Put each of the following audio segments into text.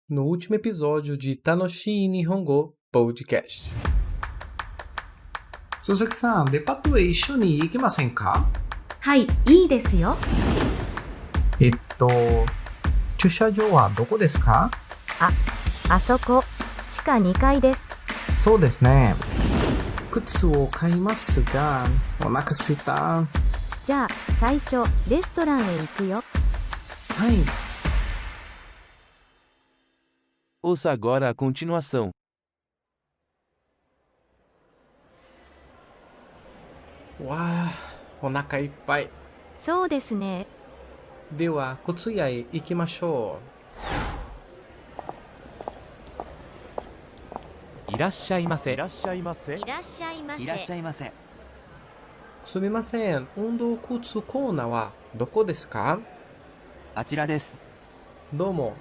no último episódio de Tanoshi Nihongo Podcast. 鈴木さん、デパートへ一緒に行きませんか？はい、いいですよ。駐車場はどこですか？あそこ、地下2階です。そうですね。靴を買いますが、お腹すいた。はじゃあ、最初、レストランへ行くよ。い。Ouça agora a continuação. わあ、お腹いっぱい。そうですね。では、靴屋へ行きましょいらっしゃいませ。いらっしゃいませ。いらっしゃいませ。いらっしゃいませ。う。すみません、運動靴コーナーはどこですか？あちらです。どうも。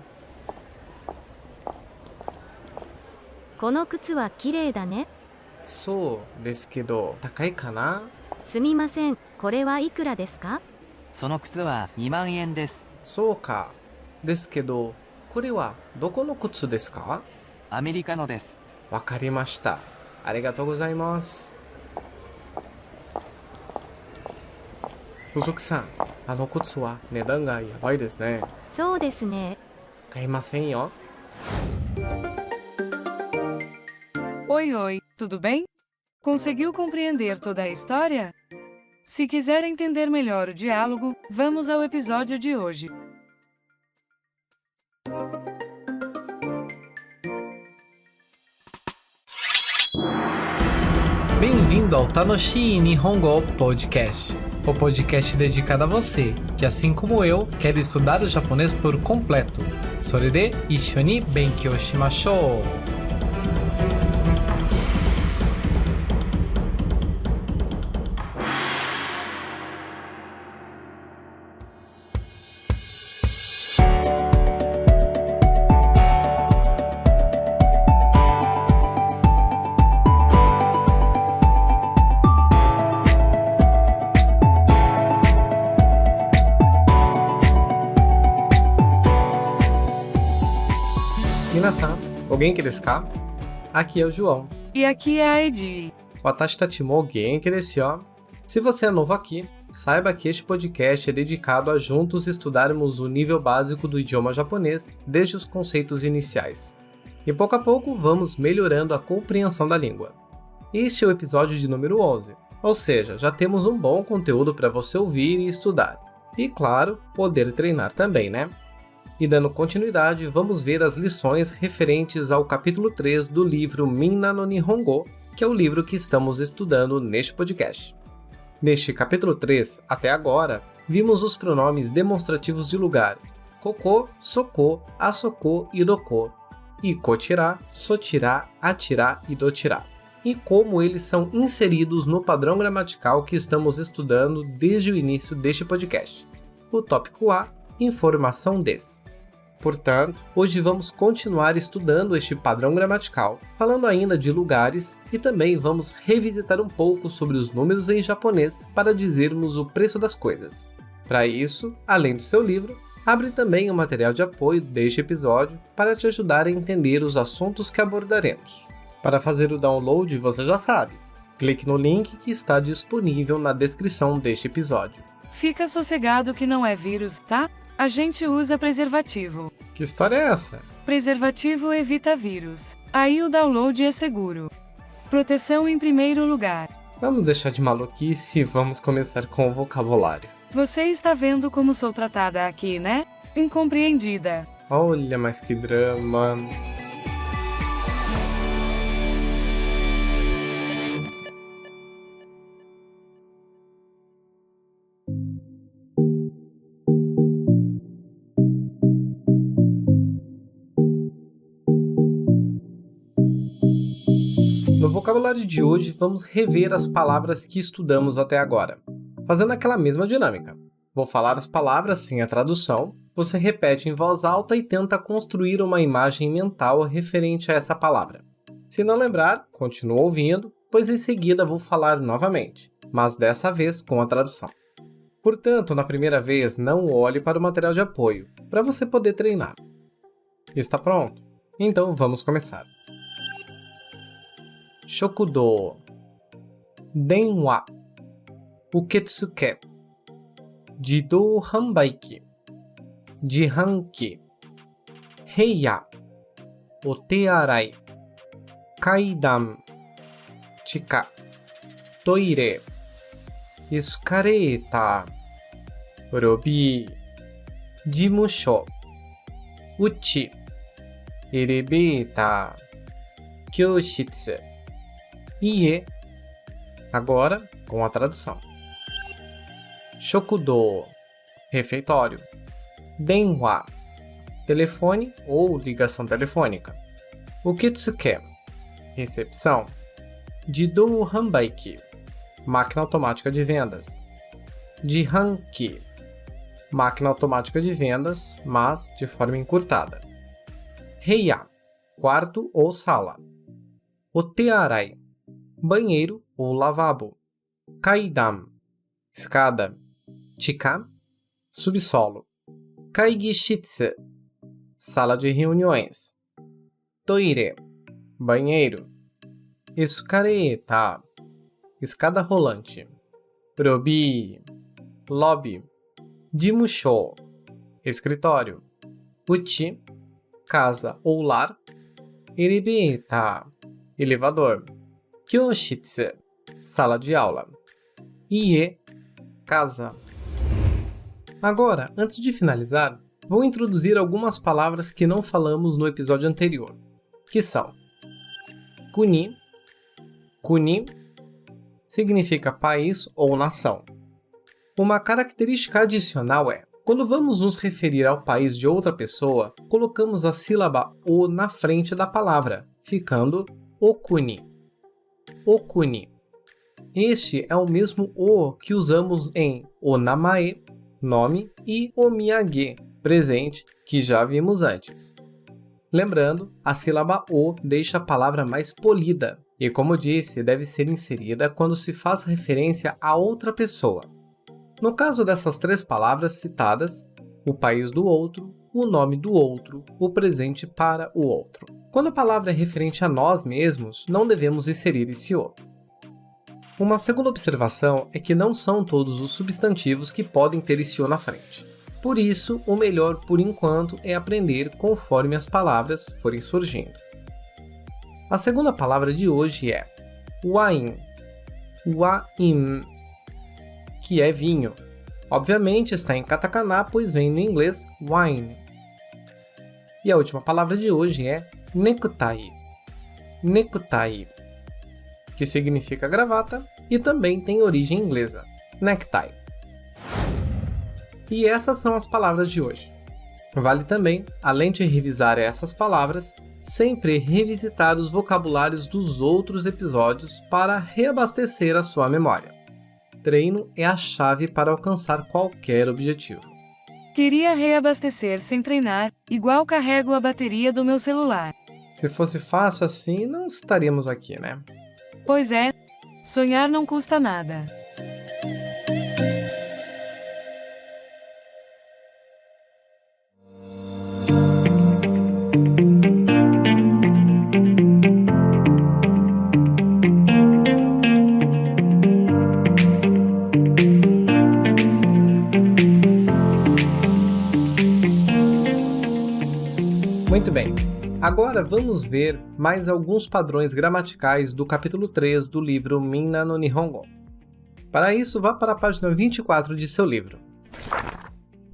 この靴は綺麗だね。そうですけど、高いかな？すみません、これはいくらですか？その靴は2万円です。そうか。ですけど、これはどこの靴ですか？アメリカのです。わかりました。ありがとうございます。鈴木さん、あの靴は値段がやばいですね。そうですね。買いませんよ。Oi, tudo bem? Conseguiu compreender toda a história? Se quiser entender melhor o diálogo, vamos ao episódio de hoje. Bem-vindo ao Tanoshi Nihongo Podcast, o podcast dedicado a você, que assim como eu, quer estudar o japonês por completo. それで一緒に勉強しましょう。Minasan, o genki desu ka? Aqui é o João. E aqui é a Edi. Watashi tachi mo genki desu yo. Se você é novo aqui, saiba que este podcast é dedicado a juntos estudarmos o nível básico do idioma japonês desde os conceitos iniciais. E pouco a pouco vamos melhorando a compreensão da língua. Este é o episódio de número 11, ou seja, já temos um bom conteúdo para você ouvir e estudar. E claro, poder treinar também, né? E dando continuidade, vamos ver as lições referentes ao capítulo 3 do livro Minna no Nihongo, que é o livro que estamos estudando neste podcast. Neste capítulo 3, até agora, vimos os pronomes demonstrativos de lugar, koko, soko, asoko e doko, e kotira, sotira, atira e dotira, e como eles são inseridos no padrão gramatical que estamos estudando desde o início deste podcast. O tópico A, informação des. Portanto, hoje vamos continuar estudando este padrão gramatical, falando ainda de lugares e também vamos revisitar um pouco sobre os números em japonês para dizermos o preço das coisas. Para isso, além do seu livro, abre também o material de apoio deste episódio para te ajudar a entender os assuntos que abordaremos. Para fazer o download, você já sabe. Clique no link que está disponível na descrição deste episódio. Fica sossegado que não é vírus, tá? A gente usa preservativo. Que história é essa? Preservativo evita vírus. Aí o download é seguro. Proteção em primeiro lugar. Vamos deixar de maluquice e vamos começar com o vocabulário. Você está vendo como sou tratada aqui, né? Incompreendida. Olha, mas que drama. No vocabulário de hoje, vamos rever as palavras que estudamos até agora, fazendo aquela mesma dinâmica. Vou falar as palavras sem a tradução, você repete em voz alta e tenta construir uma imagem mental referente a essa palavra. Se não lembrar, continua ouvindo, pois em seguida vou falar novamente, mas dessa vez com a tradução. Portanto, na primeira vez, não olhe para o material de apoio, para você poder treinar. Está pronto? Então vamos começar. Shokudo, denwa, uketsuke, jidou hanbaiki, jihanki, heiya, otearai, kaidan, chika, toire, escaleta, lobby, jimusho, uchi, elevator, kyoshitsu, ie. Agora com a tradução. Shokudo, refeitório. Denwa, telefone ou ligação telefônica. Uketsuke, recepção. Jidou hanbaiki, máquina automática de vendas. Jihanki, máquina automática de vendas, mas de forma encurtada. Heiya, quarto ou sala. Otearai, banheiro ou lavabo. Kaidan, escada. Chika, subsolo. Kaigishitsu, sala de reuniões. Toire, banheiro. Escaleta, escada rolante. Lobby. Jimusho, escritório. Uchi, casa ou lar. Elevator, elevador. Kyoshitsu, sala de aula. Ie, casa. Agora, antes de finalizar, vou introduzir algumas palavras que não falamos no episódio anterior, que são Kuni. Kuni significa país ou nação. Uma característica adicional é, quando vamos nos referir ao país de outra pessoa, colocamos a sílaba O na frente da palavra, ficando Okuni. Okuni. Este é o mesmo O que usamos em Onamae, nome, e Omiyage, presente, que já vimos antes. Lembrando, a sílaba O deixa a palavra mais polida, e como disse, deve ser inserida quando se faz referência a outra pessoa. No caso dessas três palavras citadas, o país do outro, o nome do outro, o presente para o outro. Quando a palavra é referente a nós mesmos, não devemos inserir esse O. Uma segunda observação é que não são todos os substantivos que podem ter esse O na frente. Por isso, o melhor por enquanto é aprender conforme as palavras forem surgindo. A segunda palavra de hoje é wine, que é vinho. Obviamente está em katakana, pois vem no inglês wine. E a última palavra de hoje é necktie, que significa gravata e também tem origem inglesa, necktie. E essas são as palavras de hoje. Vale também, além de revisar essas palavras, sempre revisitar os vocabulários dos outros episódios para reabastecer a sua memória. Treino é a chave para alcançar qualquer objetivo. Queria reabastecer sem treinar, igual carrego a bateria do meu celular. Se fosse fácil assim, não estaríamos aqui, né? Pois é, sonhar não custa nada. Muito bem, agora vamos ver mais alguns padrões gramaticais do capítulo 3 do livro Minna no Nihongo. Para isso, vá para a página 24 de seu livro.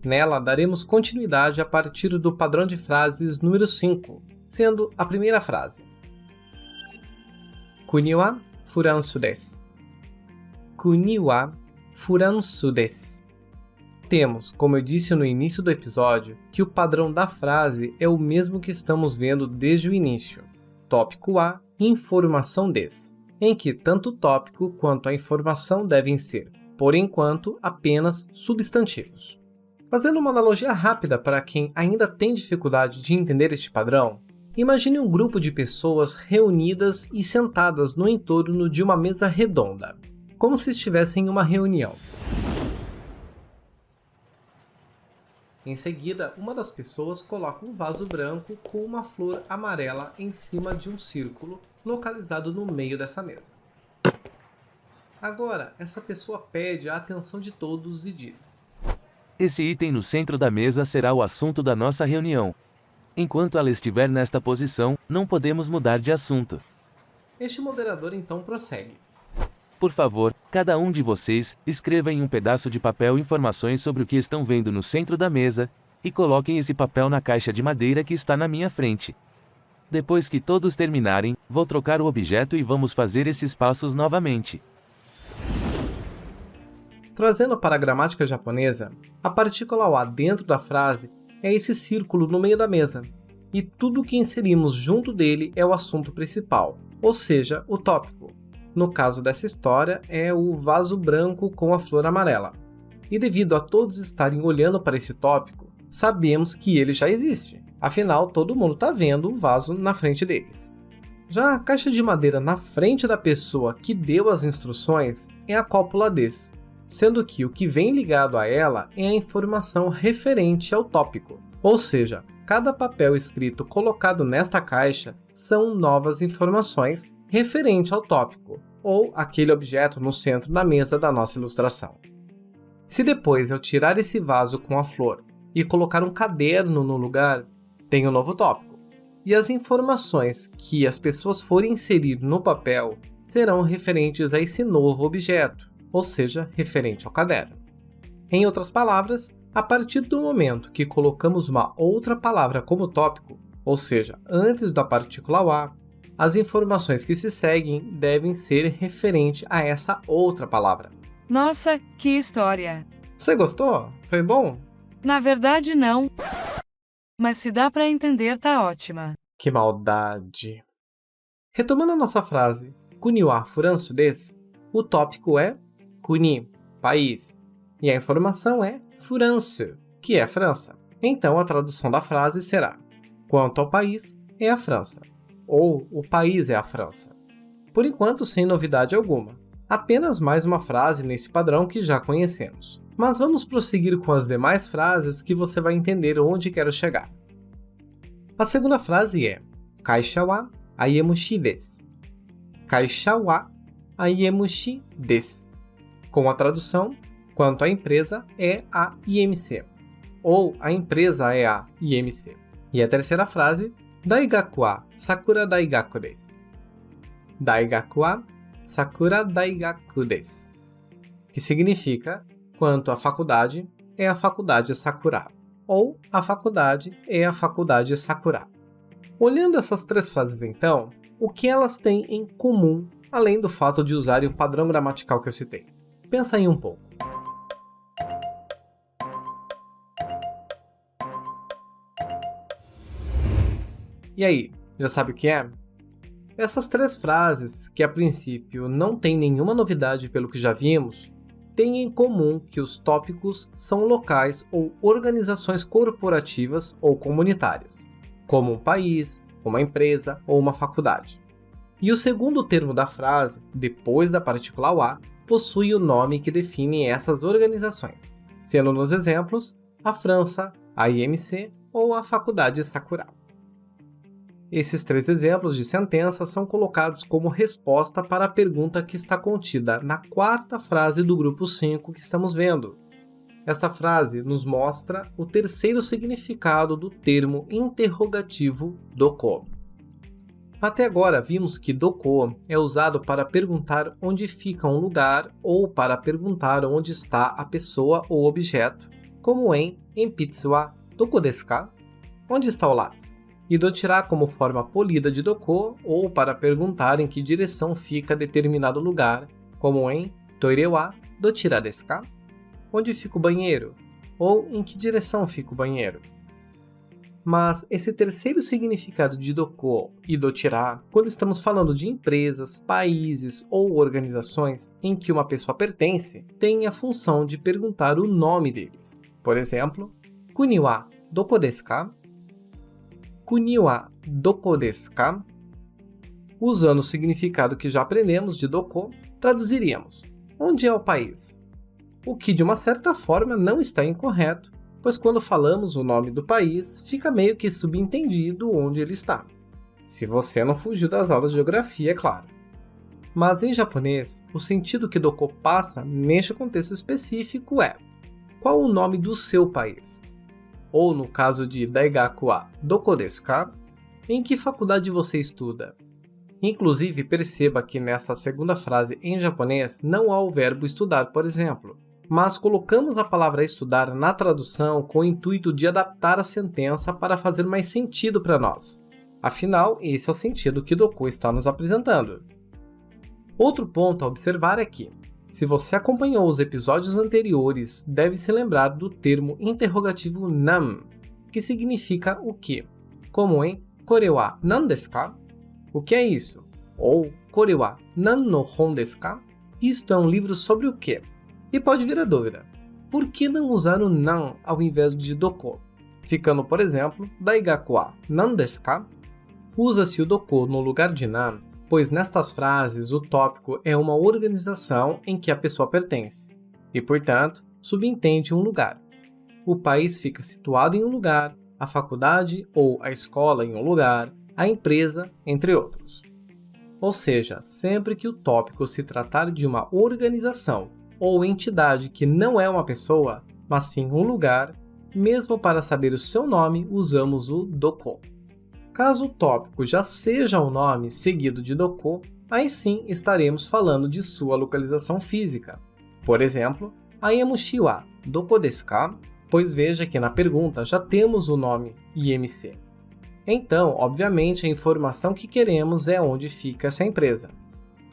Nela, daremos continuidade a partir do padrão de frases número 5, sendo a primeira frase. Kuni wa Furansu desu. Kuni wa Furansu desu. Temos, como eu disse no início do episódio, que o padrão da frase é o mesmo que estamos vendo desde o início. Tópico A, informação des, em que tanto o tópico quanto a informação devem ser, por enquanto, apenas substantivos. Fazendo uma analogia rápida para quem ainda tem dificuldade de entender este padrão, imagine um grupo de pessoas reunidas e sentadas no entorno de uma mesa redonda, como se estivessem em uma reunião. Em seguida, uma das pessoas coloca um vaso branco com uma flor amarela em cima de um círculo localizado no meio dessa mesa. Agora, essa pessoa pede a atenção de todos e diz: Esse item no centro da mesa será o assunto da nossa reunião. Enquanto ela estiver nesta posição, não podemos mudar de assunto. Este moderador então prossegue: Por favor, cada um de vocês, escreva em um pedaço de papel informações sobre o que estão vendo no centro da mesa, e coloquem esse papel na caixa de madeira que está na minha frente. Depois que todos terminarem, vou trocar o objeto e vamos fazer esses passos novamente. Trazendo para a gramática japonesa, a partícula wa dentro da frase é esse círculo no meio da mesa, e tudo que inserimos junto dele é o assunto principal, ou seja, o tópico. No caso dessa história, é o vaso branco com a flor amarela. E devido a todos estarem olhando para esse tópico, sabemos que ele já existe. Afinal, todo mundo está vendo o vaso na frente deles. Já a caixa de madeira na frente da pessoa que deu as instruções é a cópula des, sendo que o que vem ligado a ela é a informação referente ao tópico. Ou seja, cada papel escrito colocado nesta caixa são novas informações referente ao tópico, ou aquele objeto no centro da mesa da nossa ilustração. Se depois eu tirar esse vaso com a flor e colocar um caderno no lugar, tem um novo tópico. E as informações que as pessoas forem inserir no papel serão referentes a esse novo objeto, ou seja, referente ao caderno. Em outras palavras, a partir do momento que colocamos uma outra palavra como tópico, ou seja, antes da partícula wa, as informações que se seguem devem ser referente a essa outra palavra. Nossa, que história! Você gostou? Foi bom? Na verdade, não. Mas se dá para entender, tá ótima. Que maldade! Retomando a nossa frase, Kuni wa furansu desu, o tópico é Kuni, país, e a informação é Furanço, que é França. Então a tradução da frase será: quanto ao país, é a França. Ou o país é a França. Por enquanto, sem novidade alguma. Apenas mais uma frase nesse padrão que já conhecemos. Mas vamos prosseguir com as demais frases que você vai entender onde quero chegar. A segunda frase é Kaisha wa aiemushi desu. Kaisha wa aiemushi desu. Com a tradução, quanto à empresa é a IMC. Ou a empresa é a IMC. E a terceira frase, Daigaku wa Sakura Daigaku desu. Daigaku wa Sakura Daigaku desu. Que significa, quanto à faculdade, é a faculdade Sakura. Ou a faculdade é a faculdade Sakura. Olhando essas três frases então, o que elas têm em comum, além do fato de usarem o padrão gramatical que eu citei? Pensa aí um pouco. E aí, já sabe o que é? Essas três frases, que a princípio não têm nenhuma novidade pelo que já vimos, têm em comum que os tópicos são locais ou organizações corporativas ou comunitárias, como um país, uma empresa ou uma faculdade. E o segundo termo da frase, depois da partícula wa, possui o nome que define essas organizações, sendo nos exemplos a França, a IMC ou a faculdade Sakura. Esses três exemplos de sentença são colocados como resposta para a pergunta que está contida na quarta frase do grupo 5 que estamos vendo. Esta frase nos mostra o terceiro significado do termo interrogativo doko. Até agora vimos que doko é usado para perguntar onde fica um lugar ou para perguntar onde está a pessoa ou objeto, como em Enpitsu wa doko desu ka? Onde está o lápis? E dotirá como forma polida de doko ou para perguntar em que direção fica determinado lugar, como em toire wa dochira desu ka? Onde fica o banheiro? Ou em que direção fica o banheiro? Mas esse terceiro significado de doko e dochira, quando estamos falando de empresas, países ou organizações em que uma pessoa pertence, tem a função de perguntar o nome deles. Por exemplo, Kuni wa doko desu ka? Kuni wa doko desu ka? Usando o significado que já aprendemos de doko, traduziríamos: onde é o país? O que de uma certa forma não está incorreto, pois quando falamos o nome do país, fica meio que subentendido onde ele está. Se você não fugiu das aulas de geografia, é claro. Mas em japonês, o sentido que Doko passa neste contexto específico é: qual o nome do seu país? Ou no caso de Daigaku wa doko desu ka? Em que faculdade você estuda? Inclusive, perceba que nessa segunda frase em japonês não há o verbo estudar, por exemplo, mas colocamos a palavra estudar na tradução com o intuito de adaptar a sentença para fazer mais sentido para nós. Afinal, esse é o sentido que Doko está nos apresentando. Outro ponto a observar é que, se você acompanhou os episódios anteriores, deve se lembrar do termo interrogativo nan, que significa o que, como em Kore wa nan desu ka? O que é isso? Ou Kore wa nan no hon desu ka? Isto é um livro sobre o que? E pode vir a dúvida, por que não usar o nan ao invés de Doko? Ficando, por exemplo, Daigaku wa nan desu ka? Usa-se o Doko no lugar de nan, pois nestas frases o tópico é uma organização em que a pessoa pertence, e, portanto, subentende um lugar. O país fica situado em um lugar, a faculdade ou a escola em um lugar, a empresa, entre outros. Ou seja, sempre que o tópico se tratar de uma organização ou entidade que não é uma pessoa, mas sim um lugar, mesmo para saber o seu nome, usamos o Doko. Caso o tópico já seja o nome seguido de Doko, aí sim estaremos falando de sua localização física. Por exemplo, Ayamushi wa doko desu ka? Pois veja que na pergunta já temos o nome IMC. Então, obviamente, a informação que queremos é onde fica essa empresa.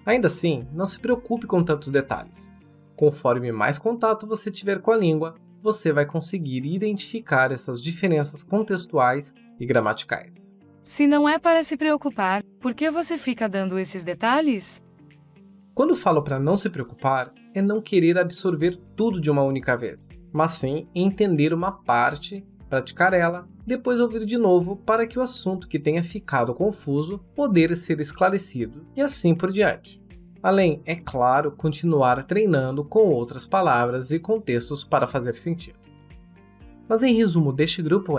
Ainda assim, não se preocupe com tantos detalhes. Conforme mais contato você tiver com a língua, você vai conseguir identificar essas diferenças contextuais e gramaticais. Se não é para se preocupar, por que você fica dando esses detalhes? Quando falo para não se preocupar, é não querer absorver tudo de uma única vez, mas sim entender uma parte, praticar ela, depois ouvir de novo para que o assunto que tenha ficado confuso poder ser esclarecido e assim por diante. Além, é claro, continuar treinando com outras palavras e contextos para fazer sentido. Mas em resumo deste grupo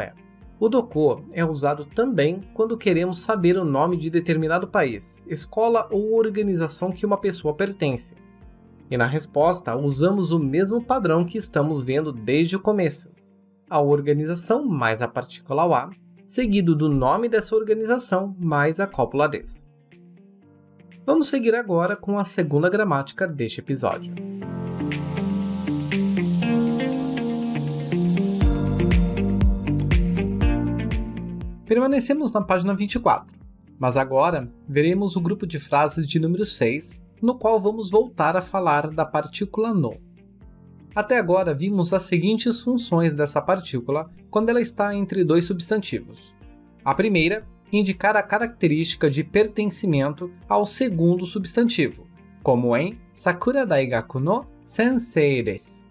o Doko é usado também quando queremos saber o nome de determinado país, escola ou organização que uma pessoa pertence. E na resposta, usamos o mesmo padrão que estamos vendo desde o começo. A organização mais a partícula wa, seguido do nome dessa organização mais a cópula des. Vamos seguir agora com a segunda gramática deste episódio. Permanecemos na página 24, mas agora veremos o grupo de frases de número 6, no qual vamos voltar a falar da partícula no. Até agora vimos as seguintes funções dessa partícula quando ela está entre dois substantivos. A primeira, indicar a característica de pertencimento ao segundo substantivo, como em Sakura Daigaku no Sensei desu.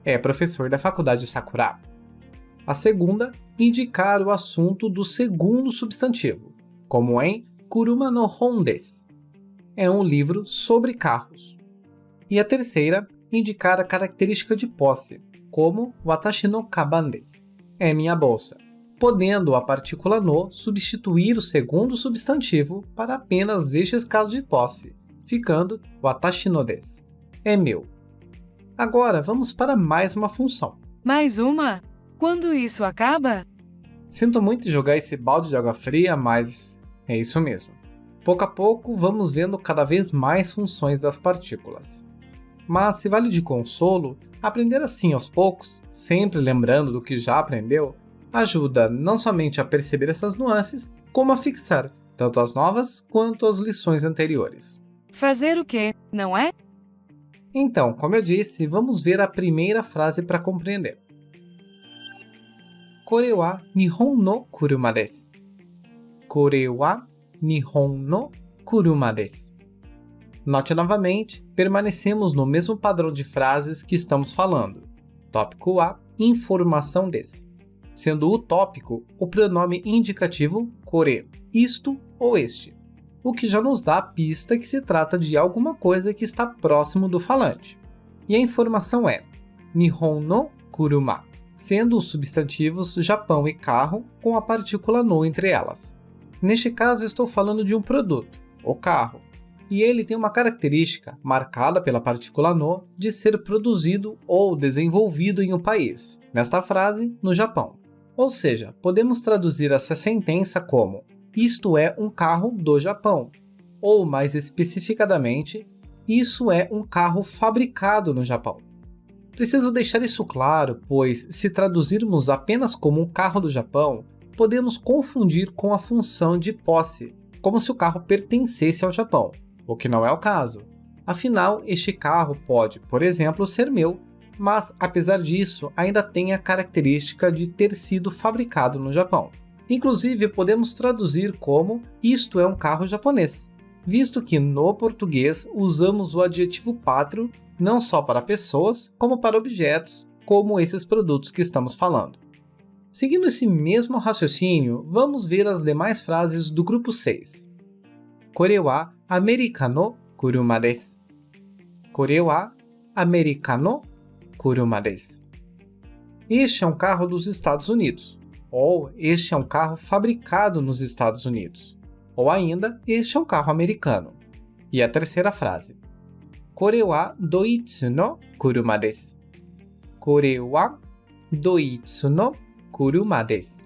É professor da faculdade Sakura. A segunda, indicar o assunto do segundo substantivo, como em Kuruma no hon desu. É um livro sobre carros. E a terceira, indicar a característica de posse, como Watashi no kaban desu. É minha bolsa, podendo a partícula no substituir o segundo substantivo para apenas estes casos de posse, ficando Watashi no desu. É meu. Agora vamos para mais uma função. Mais uma? Quando isso acaba? Sinto muito jogar esse balde de água fria, mas é isso mesmo. Pouco a pouco vamos vendo cada vez mais funções das partículas. Mas se vale de consolo, aprender assim aos poucos, sempre lembrando do que já aprendeu, ajuda não somente a perceber essas nuances, como a fixar tanto as novas quanto as lições anteriores. Fazer o quê, não é? Então, como eu disse, vamos ver a primeira frase para compreender. Kore wa Nihon no kuruma desu. Kore wa Nihon no kuruma desu. Note novamente, permanecemos no mesmo padrão de frases que estamos falando. Tópico A, informação des. Sendo o tópico o pronome indicativo kore, isto ou este, o que já nos dá a pista que se trata de alguma coisa que está próximo do falante. E a informação é Nihon no kuruma, sendo os substantivos Japão e carro com a partícula no entre elas. Neste caso, estou falando de um produto, o carro, e ele tem uma característica, marcada pela partícula no, de ser produzido ou desenvolvido em um país, nesta frase, no Japão. Ou seja, podemos traduzir essa sentença como isto é um carro do Japão, ou mais especificadamente, isso é um carro fabricado no Japão. Preciso deixar isso claro, pois se traduzirmos apenas como um carro do Japão, podemos confundir com a função de posse, como se o carro pertencesse ao Japão, o que não é o caso. Afinal, este carro pode, por exemplo, ser meu, mas apesar disso, ainda tem a característica de ter sido fabricado no Japão. Inclusive, podemos traduzir como isto é um carro japonês, visto que no português usamos o adjetivo pátrio não só para pessoas, como para objetos, como esses produtos que estamos falando. Seguindo esse mesmo raciocínio, vamos ver as demais frases do grupo 6. Kore wa Amerika no kuruma desu. Kore wa Amerika no kuruma desu. Este é um carro dos Estados Unidos. Ou este é um carro fabricado nos Estados Unidos. Ou ainda, este é um carro americano. E a terceira frase. Kore wa doitsu no kuruma desu. Kore wa doitsu no kuruma desu.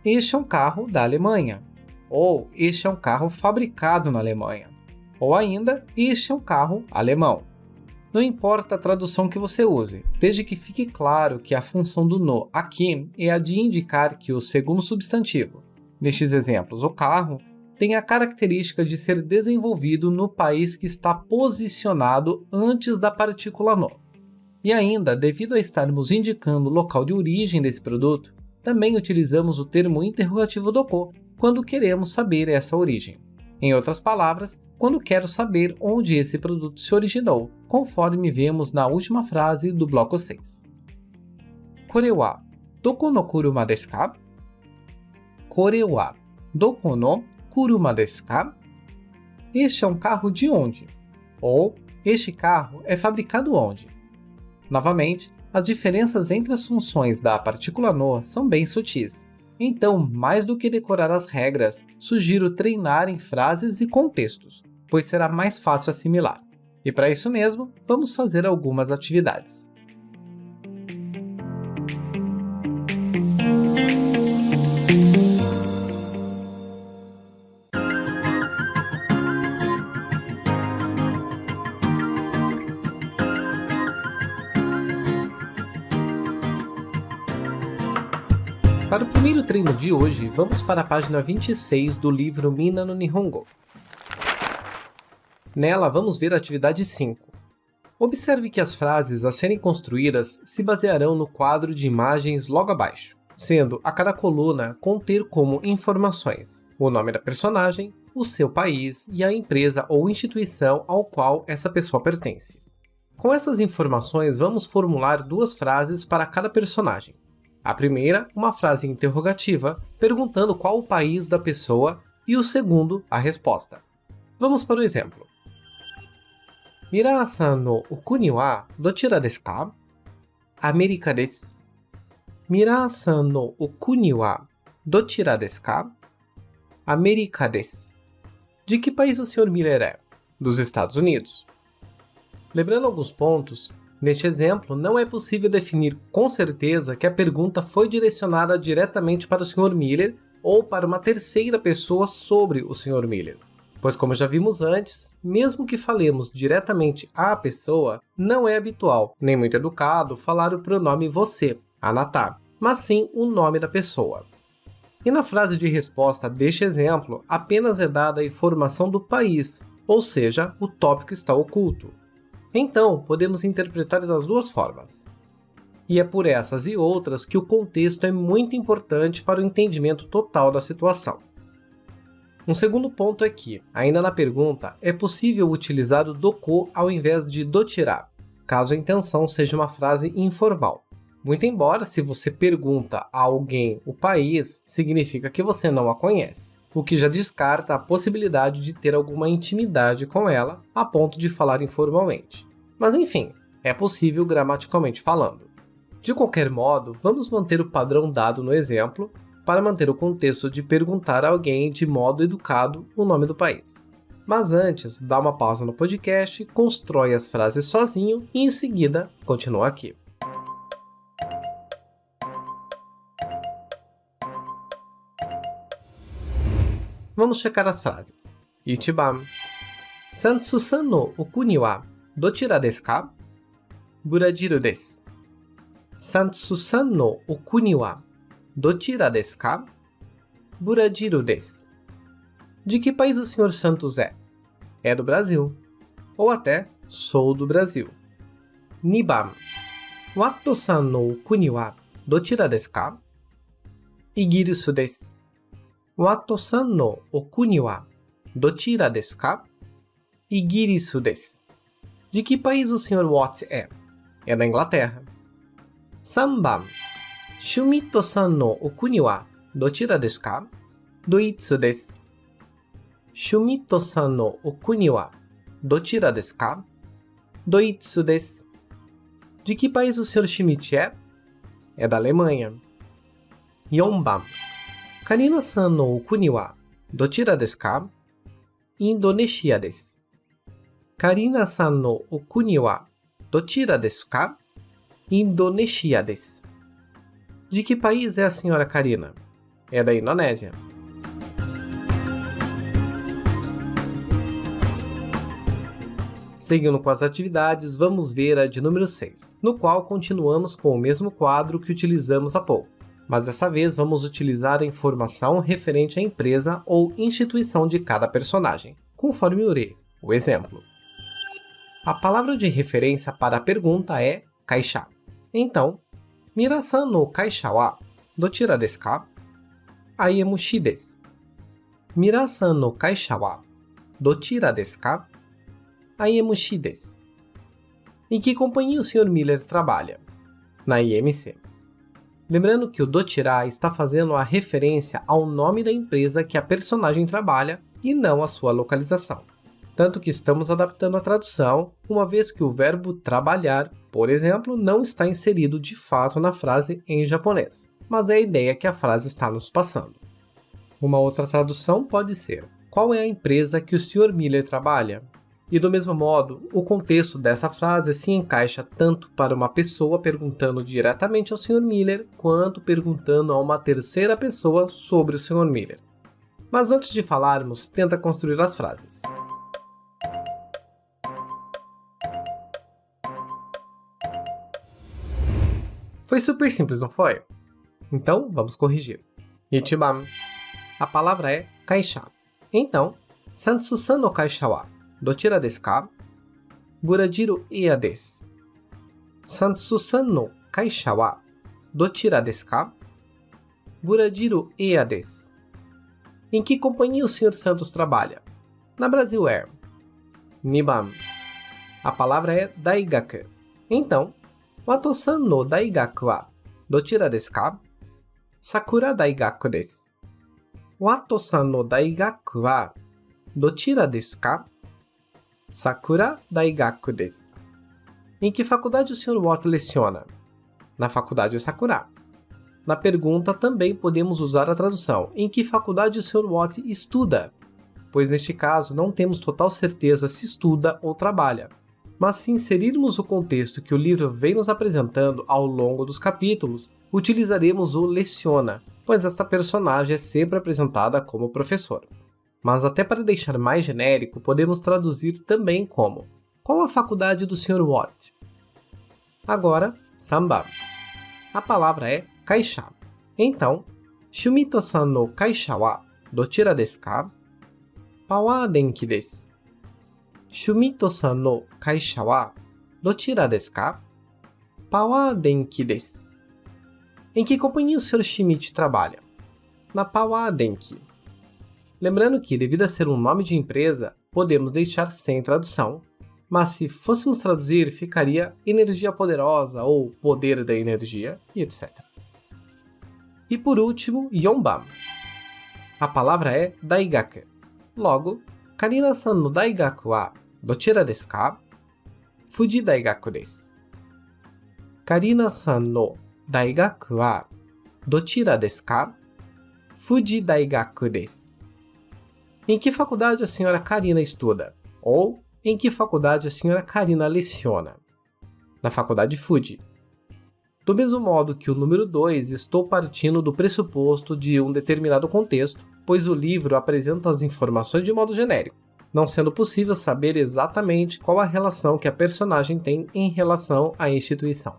Este é um carro da Alemanha. Ou este é um carro fabricado na Alemanha. Ou ainda, este é um carro alemão. Não importa a tradução que você use, desde que fique claro que a função do no aqui é a de indicar que o segundo substantivo, nestes exemplos o carro, tem a característica de ser desenvolvido no país que está posicionado antes da partícula no. E ainda, devido a estarmos indicando o local de origem desse produto, também utilizamos o termo interrogativo doko quando queremos saber essa origem. Em outras palavras, quando quero saber onde esse produto se originou, conforme vemos na última frase do bloco 6. Kore wa doko no kuruma desu ka? Kore wa doko no kuruma desu ka? Este é um carro de onde? Ou, este carro é fabricado onde? Novamente, as diferenças entre as funções da partícula no são bem sutis. Então, mais do que decorar as regras, sugiro treinar em frases e contextos, pois será mais fácil assimilar. E para isso mesmo, vamos fazer algumas atividades. Para o primeiro treino de hoje, vamos para a página 26 do livro Mina no Nihongo. Nela, vamos ver a atividade 5. Observe que as frases a serem construídas se basearão no quadro de imagens logo abaixo, sendo a cada coluna conter como informações o nome da personagem, o seu país e a empresa ou instituição ao qual essa pessoa pertence. Com essas informações, vamos formular duas frases para cada personagem. A primeira, uma frase interrogativa, perguntando qual o país da pessoa, e o segundo, a resposta. Vamos para o exemplo. Mira-san no okuni wa dochira desu ka? Amerika desu. Mira-san no okuni wa dochira desu ka? Amerika desu. De que país o Sr. Miller é? Dos Estados Unidos. Lembrando alguns pontos, neste exemplo, não é possível definir com certeza que a pergunta foi direcionada diretamente para o Sr. Miller ou para uma terceira pessoa sobre o Sr. Miller. Pois, como já vimos antes, mesmo que falemos diretamente à pessoa, não é habitual, nem muito educado, falar o pronome você, anata, mas sim o nome da pessoa. E na frase de resposta deste exemplo, apenas é dada a informação do país, ou seja, o tópico está oculto. Então, podemos interpretar das duas formas. E é por essas e outras que o contexto é muito importante para o entendimento total da situação. Um segundo ponto é que, ainda na pergunta, é possível utilizar o doko ao invés de dochira, caso a intenção seja uma frase informal. Muito embora, se você pergunta a alguém o país, significa que você não a conhece, o que já descarta a possibilidade de ter alguma intimidade com ela, a ponto de falar informalmente. Mas enfim, é possível gramaticalmente falando. De qualquer modo, vamos manter o padrão dado no exemplo para manter o contexto de perguntar a alguém de modo educado o nome do país. Mas antes, dá uma pausa no podcast, constrói as frases sozinho e em seguida, continua aqui. Vamos checar as frases. Ichiban. Sansu-san no okuni wa dochira desu ka? Burajiru desu. Sansu-san no okuni wa dochira desu ka? Burajiru desu. De que país o Sr. Santos é? É do Brasil. Ou até, sou do Brasil. Niban. Watto-san no okuni wa dochira desu ka? Igirisu desu. Watto-san no okuni wa dochira desu ka? Igirisu desu. De que país o Sr. Watt é? É da Inglaterra. Sanban. Shumito-san no okuni wa dochira desu ka? Doitsu desu. Shumito-san no okuni wa dochira desu ka? Doitsu desu. De que país o Sr. Schmidt é? É da Alemanha. Yonban. Karina-san no okuni wa dochira desu ka? Indonesia desu. Karina-san no okuni wa dochira desu ka? Indonesia desu. De que país é a senhora Karina? É da Indonésia. Seguindo com as atividades, vamos ver a de número 6, no qual continuamos com o mesmo quadro que utilizamos há pouco, mas dessa vez vamos utilizar a informação referente à empresa ou instituição de cada personagem, conforme ure, o exemplo. A palavra de referência para a pergunta é kaisha. Então, Mira-san no kaisha wa dochira desu ka? Aimushi desu. Mira-san no kaisha wa dochira desu ka? Aimushi desu. Em que companhia o Sr. Miller trabalha? Na IMC. Lembrando que o dochira está fazendo a referência ao nome da empresa que a personagem trabalha e não a sua localização. Tanto que estamos adaptando a tradução, uma vez que o verbo trabalhar, por exemplo, não está inserido de fato na frase em japonês, mas é a ideia que a frase está nos passando. Uma outra tradução pode ser: qual é a empresa que o Sr. Miller trabalha? E do mesmo modo, o contexto dessa frase se encaixa tanto para uma pessoa perguntando diretamente ao Sr. Miller, quanto perguntando a uma terceira pessoa sobre o Sr. Miller. Mas antes de falarmos, tenta construir as frases. Foi super simples, não foi? Então, vamos corrigir. Ichiban. A palavra é kaisha. Então, Sansu-san no kaisha wa dochira desu ka? Burajiru iya desu. Sansu-san no kaisha wa dochira desu ka? Burajiru iya desu. Em que companhia o Sr. Santos trabalha? Na Brasil Air. Niban. A palavra é daigaku. Então, Watto-san no daigaku wa dochira desu ka? Sakura Daigaku desu. Watto-san no daigaku wa dochira desu ka? Sakura Daigaku desu. Em que faculdade o Sr. Watt leciona? Na faculdade Sakura. Na pergunta também podemos usar a tradução: em que faculdade o Sr. Watt estuda? Pois neste caso não temos total certeza se estuda ou trabalha. Mas se inserirmos o contexto que o livro vem nos apresentando ao longo dos capítulos, utilizaremos o leciona, pois esta personagem é sempre apresentada como professor. Mas até para deixar mais genérico, podemos traduzir também como: qual a faculdade do Sr. Watt? Agora, Sanban. A palavra é kaisha. Então, Shumito-san no kaisha wa dochira desu ka? Power denki desu. Shumito-san no kaisha wa dochira desu ka? Power denki desu. Em que companhia o Sr. Schmidt trabalha? Na Power Denki. Lembrando que, devido a ser um nome de empresa, podemos deixar sem tradução, mas se fôssemos traduzir, ficaria energia poderosa ou poder da energia, e etc. E por último, Yonban. A palavra é daigaku. Logo, Karina-san no daigaku wa dochira desu ka? Fuji Daigaku desu. Karina-san no daigaku wa dochira desu ka? Fuji Daigaku desu. Em que faculdade a senhora Karina estuda? Ou em que faculdade a senhora Karina leciona? Na faculdade Fuji. Do mesmo modo que o número 2, estou partindo do pressuposto de um determinado contexto, pois o livro apresenta as informações de modo genérico, não sendo possível saber exatamente qual a relação que a personagem tem em relação à instituição.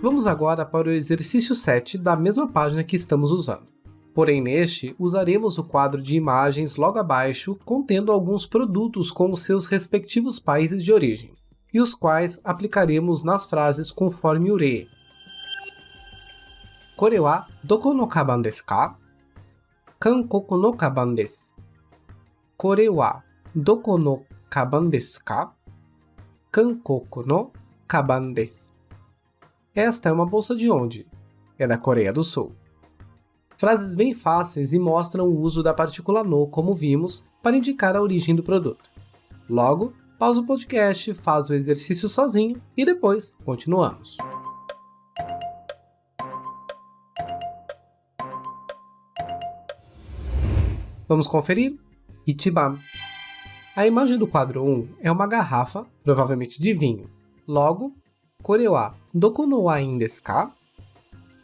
Vamos agora para o exercício 7 da mesma página que estamos usando. Porém, neste, usaremos o quadro de imagens logo abaixo, contendo alguns produtos com os seus respectivos países de origem, e os quais aplicaremos nas frases conforme o re. Kore wa doko no kaban desu ka? Kankoku no kaban desu. Kore wa doko no kaban desu ka? Kankoku no kaban desu. Esta é uma bolsa de onde? É da Coreia do Sul. Frases bem fáceis e mostram o uso da partícula no, como vimos, para indicar a origem do produto. Logo, pausa o podcast, faz o exercício sozinho e depois continuamos. Vamos conferir? Ichiban. A imagem do quadro 1 é uma garrafa, provavelmente de vinho. Logo, Kore wa doko no wain desu ka?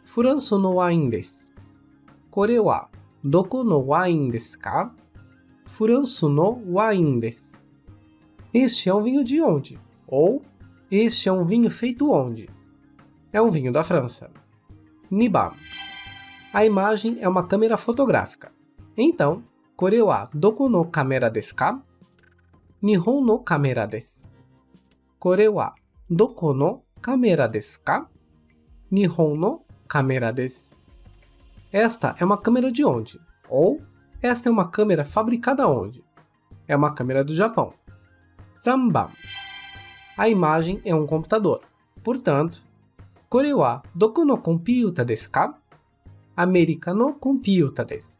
Furanso no wain desu. Kore wa doko no wain desu ka? Furanso no wain desu. Este é um vinho de onde? Ou, este é um vinho feito onde? É um vinho da França. Niban. A imagem é uma câmera fotográfica. Então, Kore wa doko no kamera desu ka? Nihon no kamera desu. Kore wa doko no kamera desu ka? Nihon no kamera desu. Esta é uma câmera de onde? Ou, esta é uma câmera fabricada onde? É uma câmera do Japão. Sanban. A imagem é um computador. Portanto, Kore wa doko no computa desu ka? America no computa desu.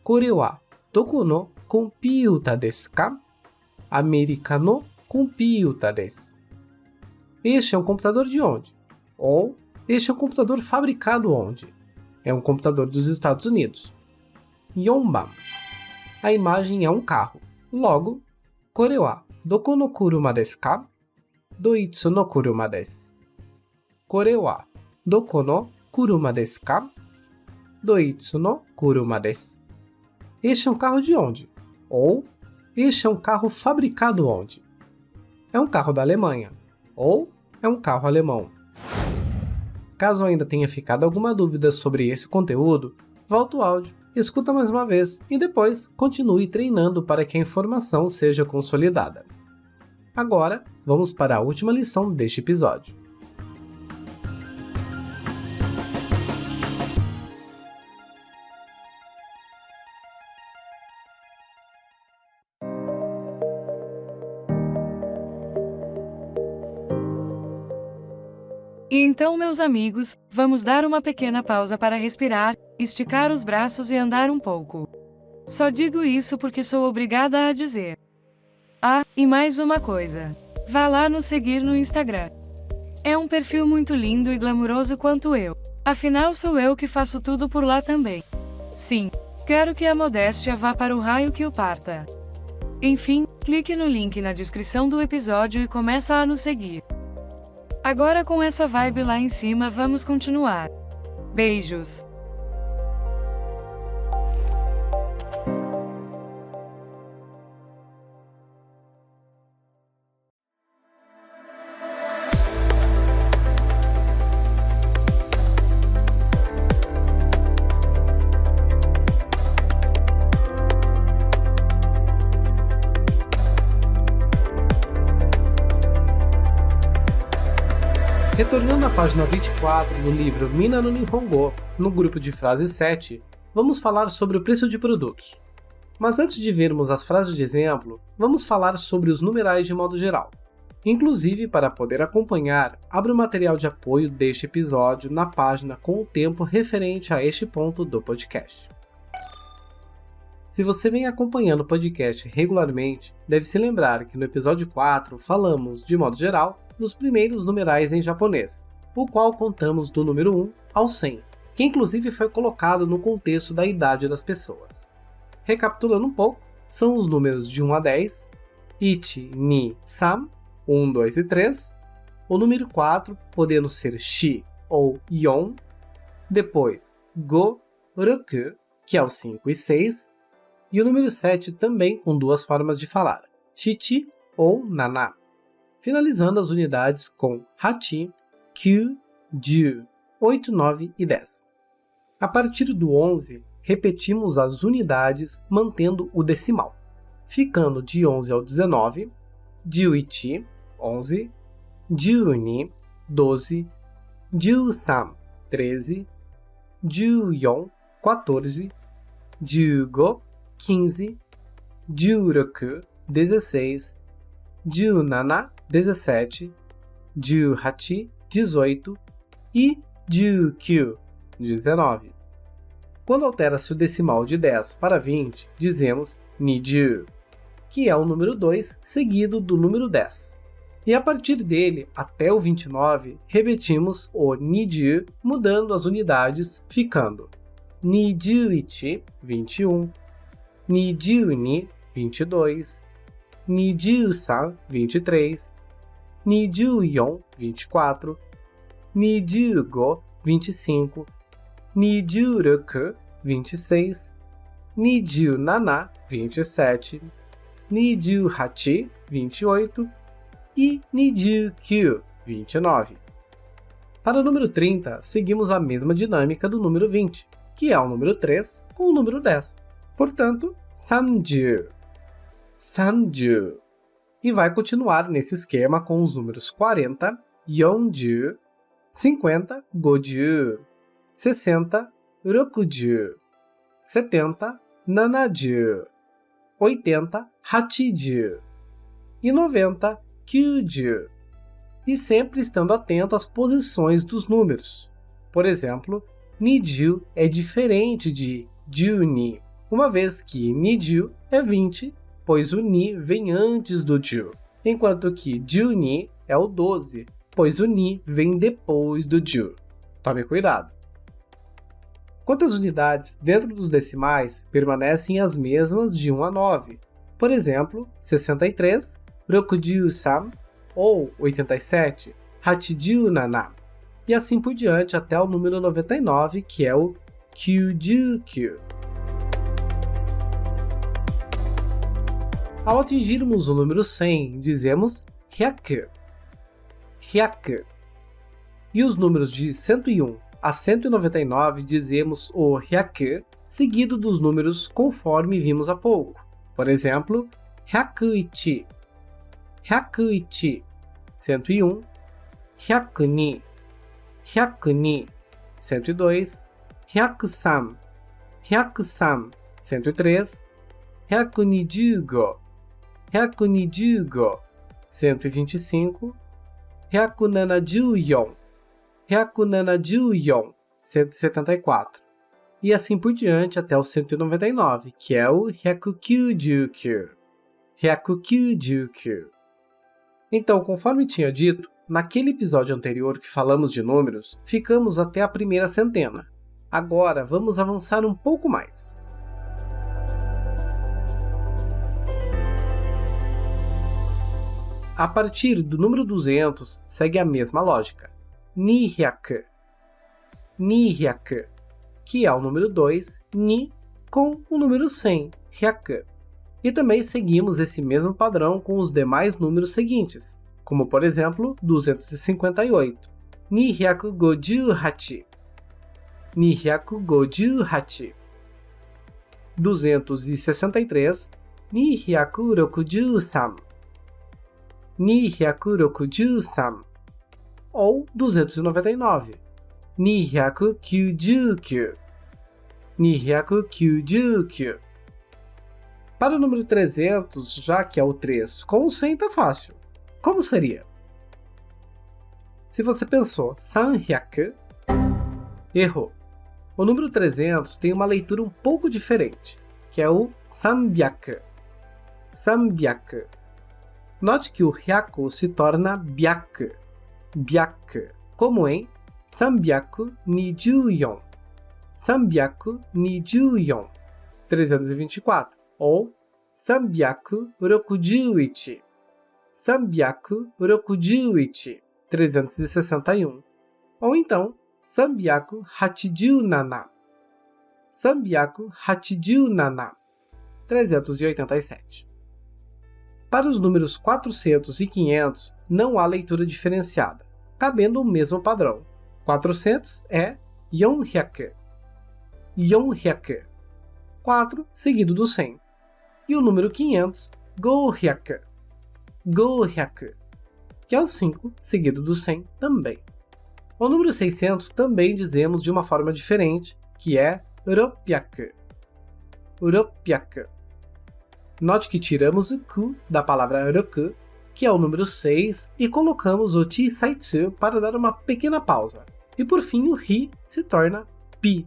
Kore wa doko no computa desu ka? America no computa desu. Este é um computador de onde? Ou, este é um computador fabricado onde? É um computador dos Estados Unidos. Yonban. A imagem é um carro. Logo, Kore wa doko no kuruma desu ka? Doitsu no kuruma desu. Kore wa doko no kuruma desu ka? Doitsu no kuruma desu. Este é um carro de onde? Ou, este é um carro fabricado onde? É um carro da Alemanha. Ou, é um carro alemão. Caso ainda tenha ficado alguma dúvida sobre esse conteúdo, volta o áudio, escuta mais uma vez e depois continue treinando para que a informação seja consolidada. Agora, vamos para a última lição deste episódio. E então, meus amigos, vamos dar uma pequena pausa para respirar, esticar os braços e andar um pouco. Só digo isso porque sou obrigada a dizer. Ah, e mais uma coisa. Vá lá nos seguir no Instagram. É um perfil muito lindo e glamuroso quanto eu. Afinal, sou eu que faço tudo por lá também. Sim, quero que a modéstia vá para o raio que o parta. Enfim, clique no link na descrição do episódio e começa a nos seguir. Agora com essa vibe lá em cima vamos continuar. Beijos! Retornando à página 24 do livro Mina no Nihongo, no grupo de frases 7, vamos falar sobre o preço de produtos. Mas antes de vermos as frases de exemplo, vamos falar sobre os numerais de modo geral. Inclusive, para poder acompanhar, abra o material de apoio deste episódio na página com o tempo referente a este ponto do podcast. Se você vem acompanhando o podcast regularmente, deve se lembrar que no episódio 4 falamos, de modo geral, dos primeiros numerais em japonês, o qual contamos do número 1 ao 100, que inclusive foi colocado no contexto da idade das pessoas. Recapitulando um pouco, são os números de 1 a 10, ichi, ni, san, 1, 2 e 3, o número 4 podendo ser shi ou yon, depois go, roku, que é o 5 e 6, e o número 7 também com duas formas de falar, shichi ou nana, finalizando as unidades com hachi, kyu, jiu, 8, 9 e 10. A partir do 11, repetimos as unidades mantendo o decimal, ficando de 11 ao 19, jiuichi, 11, jiuni, 12, jiusan, 13, jiuyon, 14, jiugo, 15, jiuroku, 16, jiunana, 17, jiuhachi, 18 e jiukyu, 19. Quando altera-se o decimal de 10 para 20, dizemos nijiu, que é o número 2 seguido do número 10. E a partir dele, até o 29, repetimos o nijiu, mudando as unidades, ficando nijiuichi, 21, nijiuni, 22, nijiusan, 23, nijiuyon, 24, nijiugo, 25, nijiuroku, 26, nijiunana, 27, nijiuhachi, 28 e nijiukyu, 29. Para o número 30, seguimos a mesma dinâmica do número 20, que é o número 3 com o número 10. Portanto, sanju, sanju. E vai continuar nesse esquema com os números 40, yonju, 50, goju, 60, rokuju, 70, nanaju, 80, hachiju e 90, kyuju. E sempre estando atento às posições dos números. Por exemplo, nijiu é diferente de jiuni, uma vez que nijiu é 20, pois o ni vem antes do jiu, enquanto que jiuni é o 12, pois o ni vem depois do jiu. Tome cuidado! Quantas unidades dentro dos decimais permanecem as mesmas de 1 a 9? Por exemplo, 63, rokujiu-san, ou 87, hachijiu-nana, e assim por diante até o número 99, que é o kyujukyu. Ao atingirmos o número 100, dizemos hyaku, hyaku. E os números de 101 a 199 dizemos o hyaku, seguido dos números conforme vimos há pouco. Por exemplo, hyakuichi, hyakuichi, 101, hyakuni, hyakuni, 102, hyakusan, hyakusan, 103, hyakunijugo, hyakunijugo, 125, hyakunanajuyon, hyakunanajuyon, 174, e assim por diante até o 199, que é o hyakukyujukyu, hyakukyujukyu. Então, conforme tinha dito, naquele episódio anterior que falamos de números, ficamos até a primeira centena. Agora, vamos avançar um pouco mais. A partir do número 200, segue a mesma lógica. Nihyaku, nihyaku, que é o número 2, ni, com o número 100, hyaku. E também seguimos esse mesmo padrão com os demais números seguintes, como por exemplo, 258, nihyakugojuhachi, nihyakugojuhachi, 263, nihyakurokujusan, nihyakurokujusan, ou 299, nihyakukyujukyu, nihyakukyujukyu. Para o número 300, já que é o 3, com o 100 tá fácil. Como seria? Se você pensou sanhyaku, errou. O número 300 tem uma leitura um pouco diferente, que é o 300. 300. Note que o hyaku se torna byaku. Byaku, como em 324. 324. 324. Ou 361. 361. 361. Ou então 387. 387. 387. Para os números 400 e 500, não há leitura diferenciada, cabendo o mesmo padrão. 400 é 400. 400. 4 seguido do 100. E o número 500, 500. 500. Que é o 5 seguido do 100 também. O número 600 também dizemos de uma forma diferente, que é 600. 600. Note que tiramos o ku da palavra roku, que é o número 6, e colocamos o chisaitsu para dar uma pequena pausa. E por fim o ri se torna pi.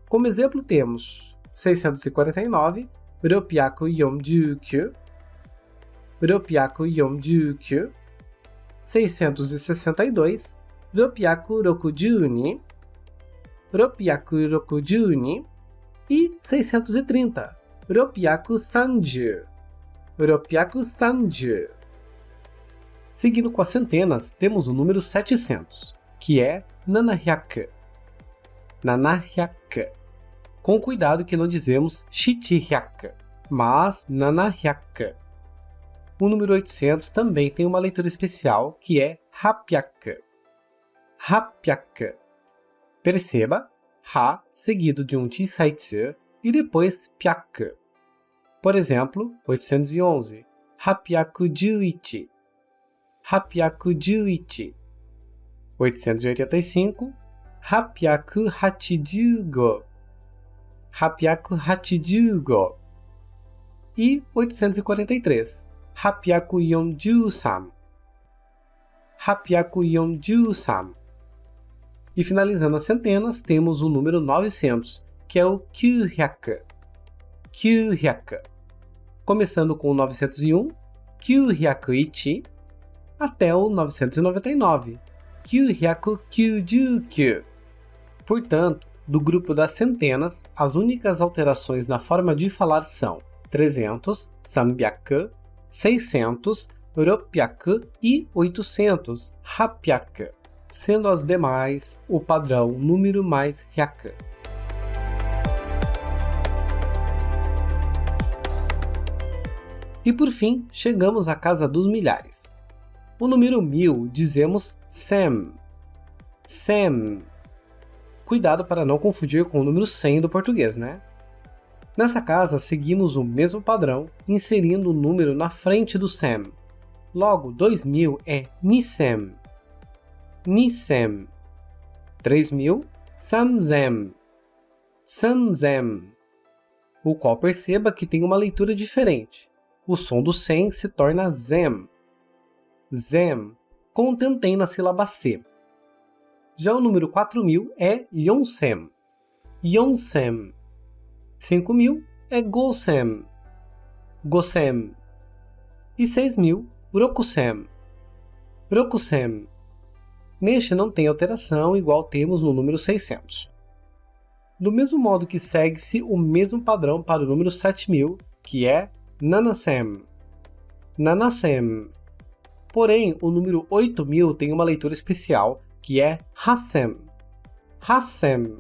Como exemplo temos 649, 649. 662, 662, 662 e 630, 630. Seguindo com as centenas, temos o número 700, que é 700. 700. Com cuidado que não dizemos shichihyaka, mas 700. O número 800 também tem uma leitura especial, que é 800. 800. Perceba, ha seguido de um chisaitsu e depois pyaku. Por exemplo, 811, 811. 811. 885, 885. 885. E 843, 843. 843. E finalizando as centenas, temos o número 900, que é o 900. 900. Começando com o 901, 901, até o 999, 999. Portanto, do grupo das centenas, as únicas alterações na forma de falar são 300, 300, 600, 600 e 800, 800, sendo as demais o padrão número mais hyaku. E por fim, chegamos à casa dos milhares. O número 1000 dizemos 100. 100. Cuidado para não confundir com o número 100 do português, né? Nessa casa, seguimos o mesmo padrão, inserindo o número na frente do 100. Logo, 2000 é 2000. 2000. 3000, 3000. 3000. O qual perceba que tem uma leitura diferente. O som do 100 se torna zem. Zem, com um tentem na sílaba C. Já o número 4000 é yonsem. Yonsem. 5000 é gosem. Gosem. E 6000, rokusem. Rokusem. Neste não tem alteração, igual temos no número 600. Do mesmo modo que segue-se o mesmo padrão para o número 7000, que é nanasem. Nanasem. Porém, o número 8000 tem uma leitura especial, que é hassem. Hassem.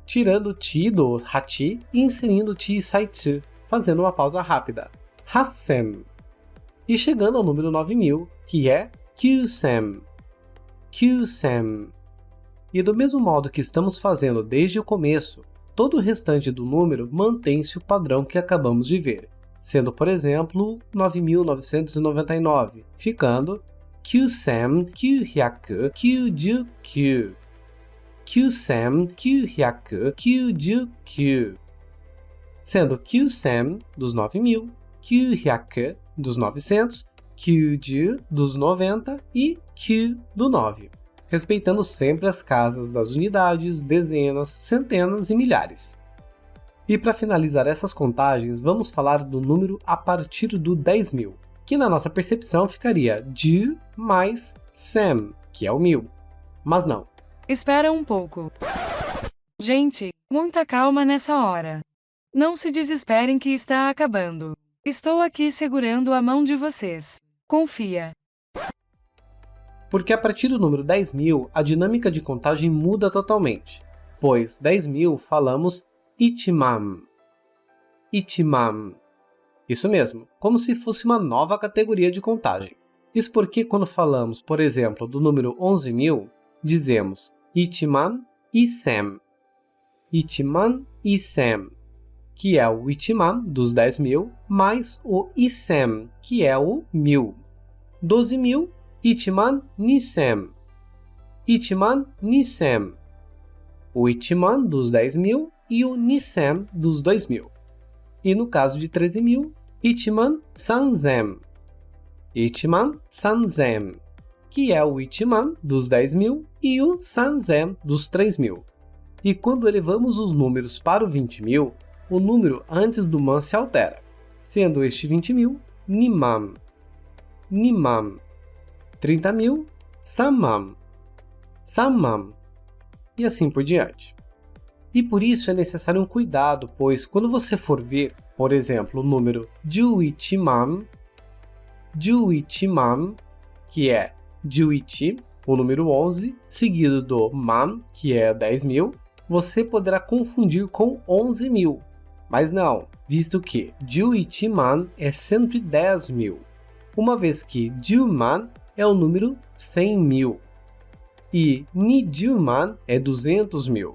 Tirando o ti do hachi e inserindo o ti saitsu, fazendo uma pausa rápida. Hassem. E chegando ao número 9000, que é kyusem. Kyusem. E do mesmo modo que estamos fazendo desde o começo, todo o restante do número mantém-se o padrão que acabamos de ver, sendo, por exemplo, 9.999, ficando kyusem kyuhyaku kyujukyu. Kyusem kyuhyaku kyujukyu. Sendo kyusem dos 9000, kyuhyaku dos 900, kyuju dos 90 e kyu do 9, respeitando sempre as casas das unidades, dezenas, centenas e milhares. E para finalizar essas contagens, vamos falar do número a partir do 10.000, que na nossa percepção ficaria 10 mais 100, que é o 1000. Mas não. Espera um pouco. Gente, muita calma nessa hora. Não se desesperem que está acabando. Estou aqui segurando a mão de vocês. Confia. Porque a partir do número 10.000, a dinâmica de contagem muda totalmente, pois 10.000 falamos ichiman. Ichiman. Isso mesmo, como se fosse uma nova categoria de contagem. Isso porque quando falamos, por exemplo, do número 11.000, dizemos ichiman isen. Ichiman isen, que é o ichiman dos 10.000, mais o isen, que é o 1000. 12.000, ichiman nisen. Ichiman nisen. O ichiman dos 10.000 e o nisen dos 2.000. E no caso de 13.000, ichiman sanzen. Ichiman sanzen, que é o ichiman dos 10.000 e o sanzen dos 3.000. E quando elevamos os números para o 20.000, o número antes do man se altera, sendo este 20.000 niman. Niman. 30.000, samman. Samman. E assim por diante. E por isso é necessário um cuidado, pois quando você for ver, por exemplo, o número juichiman, que é juichi, o número 11, seguido do man, que é 10.000, você poderá confundir com 11.000. Mas não, visto que juichiman é 110.000, uma vez que juman é o número 100.000 e nijuman é 200.000.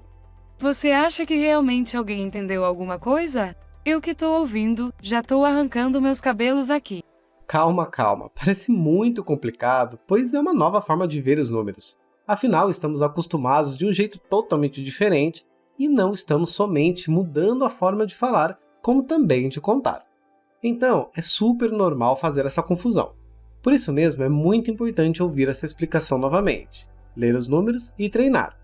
Você acha que realmente alguém entendeu alguma coisa? Eu que tô ouvindo, já tô arrancando meus cabelos aqui. Calma, calma. Parece muito complicado, pois é uma nova forma de ver os números. Afinal, estamos acostumados de um jeito totalmente diferente e não estamos somente mudando a forma de falar, como também de contar. Então, é super normal fazer essa confusão. Por isso mesmo, é muito importante ouvir essa explicação novamente, ler os números e treinar.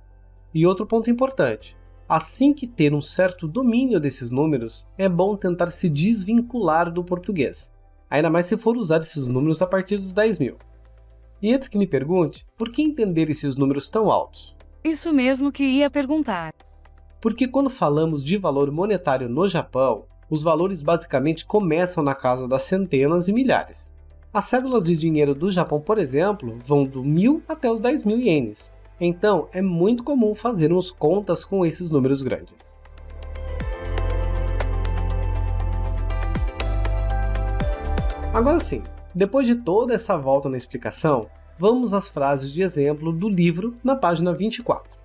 E outro ponto importante, assim que ter um certo domínio desses números, é bom tentar se desvincular do português, ainda mais se for usar esses números a partir dos 10.000. E antes que me pergunte, por que entender esses números tão altos? Isso mesmo que ia perguntar. Porque quando falamos de valor monetário no Japão, os valores basicamente começam na casa das centenas e milhares. As cédulas de dinheiro do Japão, por exemplo, vão do 1.000 até os 10.000 ienes. Então, é muito comum fazermos contas com esses números grandes. Agora sim, depois de toda essa volta na explicação, vamos às frases de exemplo do livro na página 24.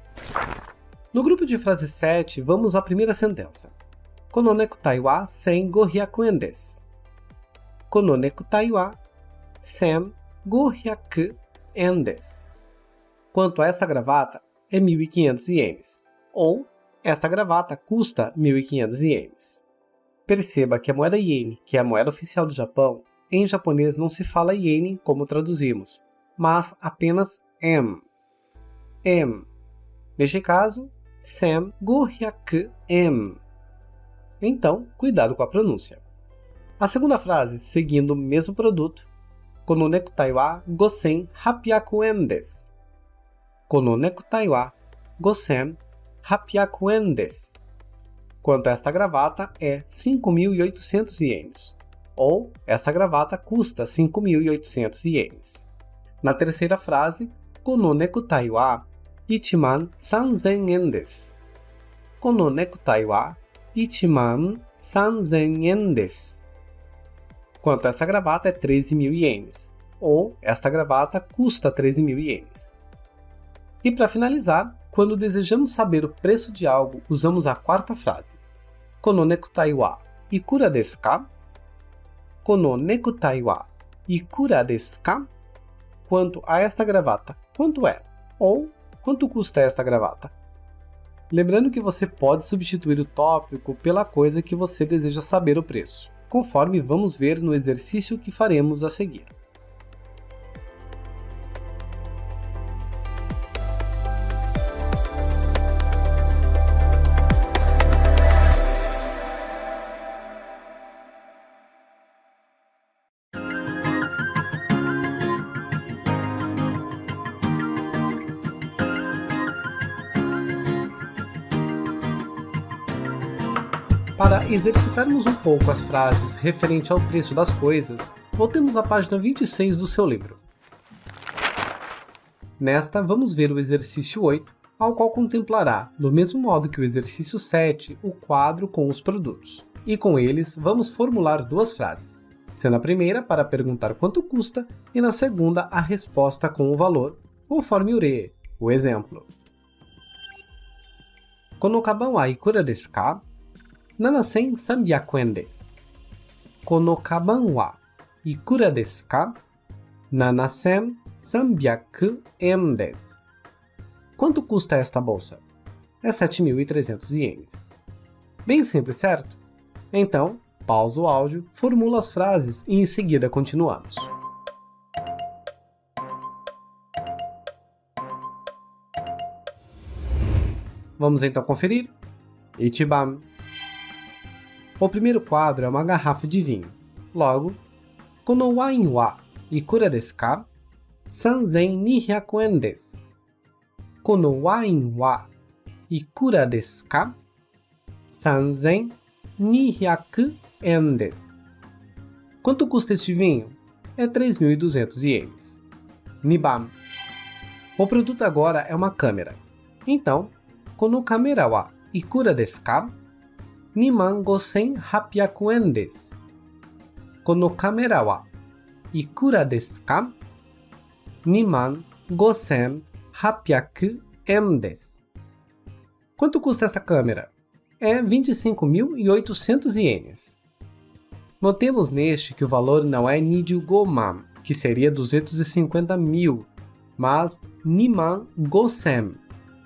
No grupo de frase 7, vamos à primeira sentença. Kono necktie wa 1500 desu. Kono necktie wa 1500 desu. Quanto a essa gravata, é 1.500 ienes. Ou, esta gravata custa 1.500 ienes. Perceba que a moeda iene, que é a moeda oficial do Japão, em japonês não se fala iene como traduzimos, mas apenas em. Em. Neste caso, 1500 em. Então, cuidado com a pronúncia. A segunda frase, seguindo o mesmo produto, Kono necktie wa 5800 desu. Kono necktie wa 5800 desu. Quanto a esta gravata, é 5.800 ienes. Ou, essa gravata custa 5.800 ienes. Na terceira frase, Kono necktie wa 13,000 desu. Kono necktie wa 13,000 desu. Quanto a essa gravata, é 13.000 ienes. Ou, esta gravata custa 13.000 ienes. E para finalizar, quando desejamos saber o preço de algo, usamos a quarta frase. Kono necktie wa ikura desu ka? Kono necktie wa ikura desu ka? Quanto a esta gravata, quanto é? Ou, quanto custa esta gravata? Lembrando que você pode substituir o tópico pela coisa que você deseja saber o preço, conforme vamos ver no exercício que faremos a seguir. Para exercitarmos um pouco as frases referente ao preço das coisas, voltemos à página 26 do seu livro. Nesta, vamos ver o exercício 8, ao qual contemplará, do mesmo modo que o exercício 7, o quadro com os produtos. E com eles, vamos formular duas frases, sendo a primeira para perguntar quanto custa e na segunda a resposta com o valor, conforme ure, o exemplo. Kono kaban wa ikura desu ka? 7,300 yen desu. Kono kaban wa ikura desu ka? 7,300 yen desu. Quanto custa esta bolsa? É 7.300 ienes. Bem simples, certo? Então, pausa o áudio, formula as frases e em seguida continuamos. Vamos então conferir? Ichiban. O primeiro quadro é uma garrafa de vinho. Logo, Kono wain wa ikura desu ka? 3,200 yen desu. Kono wain wa ikura desu ka? 3,200 yen desu. Quanto custa este vinho? É 3.200 ienes. Niban. O produto agora é uma câmera. Então, Kono kamera wa ikura desu ka? 25,800 yen desu. Kono kamera wa ikura desu ka? 25,800 yen desu. Quanto custa essa câmera? É 25.800 ienes. Notemos neste que o valor não é 25,000, que seria 250 mil, mas 25,000,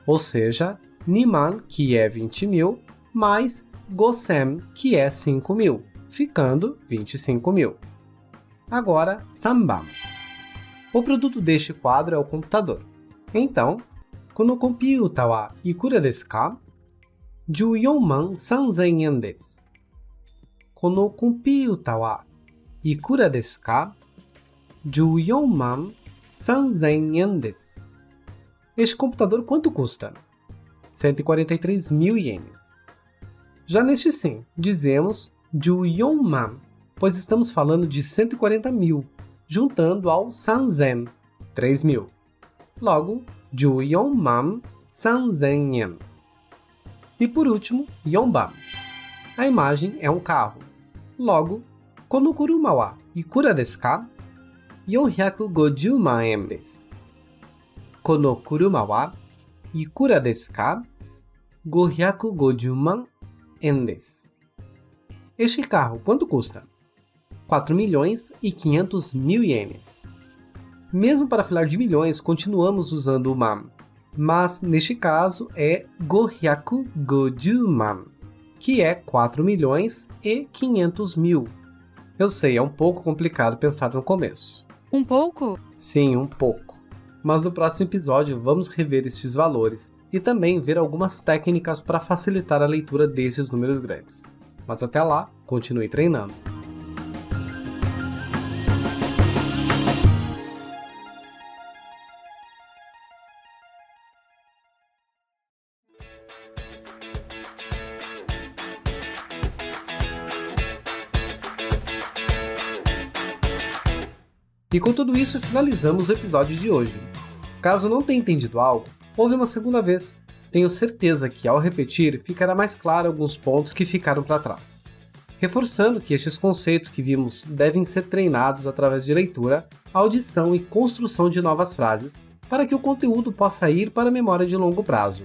ou seja, 2,000, que é 20 mil, mais 5,000, que é 5 mil, ficando 25 mil. Agora, Sanban. O produto deste quadro é o computador. Então, Kono computer wa ikura desu ka? 14,300 yen desu. Kono computer wa ikura desu ka? 14,300 yen desu. Este computador quanto custa? 143.000 ienes. Já neste sim, dizemos 14,000, pois estamos falando de 140 mil, juntando ao 3,000, 3.000. Logo, 14,300 yen. E por último, Yonban. A imagem é um carro. Logo, Kono kuruma wa ikura desu ka? 450 man yen desu. Kono kuruma wa ikura desu ka? 550 man yen desu. Este carro quanto custa? 4.500.000 ienes. Mesmo para falar de milhões, continuamos usando o man, mas neste caso é 550 man, que é 4.500.000. Eu sei, é um pouco complicado pensar no começo. Um pouco? Sim, um pouco. Mas no próximo episódio vamos rever estes valores e também ver algumas técnicas para facilitar a leitura desses números grandes. Mas até lá, continue treinando. E com tudo isso, finalizamos o episódio de hoje. Caso não tenha entendido algo, ouve uma segunda vez. Tenho certeza que, ao repetir, ficará mais claro alguns pontos que ficaram para trás. Reforçando que estes conceitos que vimos devem ser treinados através de leitura, audição e construção de novas frases, para que o conteúdo possa ir para a memória de longo prazo.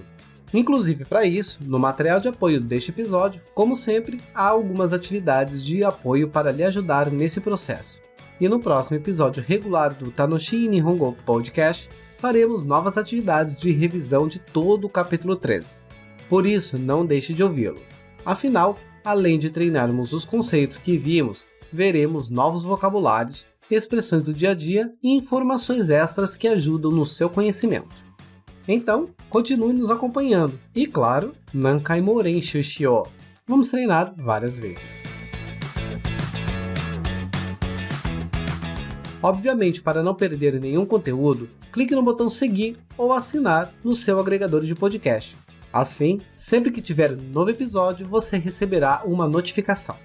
Inclusive, para isso, no material de apoio deste episódio, como sempre, há algumas atividades de apoio para lhe ajudar nesse processo. E no próximo episódio regular do Tanoshi Nihongo Podcast, faremos novas atividades de revisão de todo o capítulo 3. Por isso, não deixe de ouvi-lo. Afinal, além de treinarmos os conceitos que vimos, veremos novos vocabulários, expressões do dia a dia e informações extras que ajudam no seu conhecimento. Então, continue nos acompanhando. E claro, Nankai Moren Shushio. Vamos treinar várias vezes. Obviamente, para não perder nenhum conteúdo, clique no botão seguir ou assinar no seu agregador de podcast. Assim, sempre que tiver um novo episódio, você receberá uma notificação.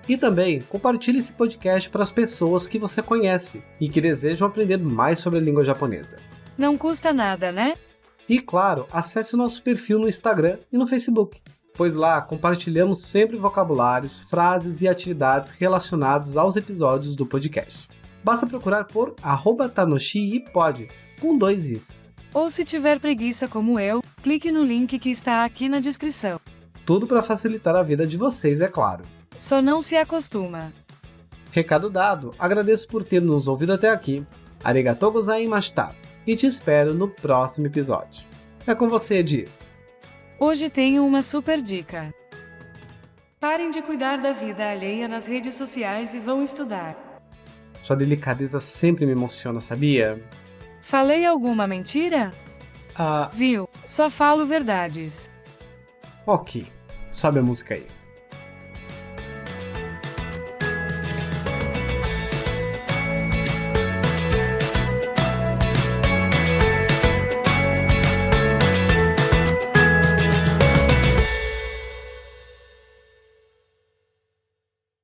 E também compartilhe esse podcast para as pessoas que você conhece e que desejam aprender mais sobre a língua japonesa. Não custa nada, né? E claro, acesse nosso perfil no Instagram e no Facebook, pois lá compartilhamos sempre vocabulários, frases e atividades relacionados aos episódios do podcast. Basta procurar por @tanoshipod, com 2 i's. Ou se tiver preguiça como eu, clique no link que está aqui na descrição. Tudo para facilitar a vida de vocês, é claro. Só não se acostuma. Recado dado, agradeço por ter nos ouvido até aqui. Arigatou gozaimashita. E te espero no próximo episódio. É com você, Edi. Hoje tenho uma super dica. Parem de cuidar da vida alheia nas redes sociais e vão estudar. Sua delicadeza sempre me emociona, sabia? Falei alguma mentira? Ah, Viu? Só falo verdades. ok. Sobe a música aí.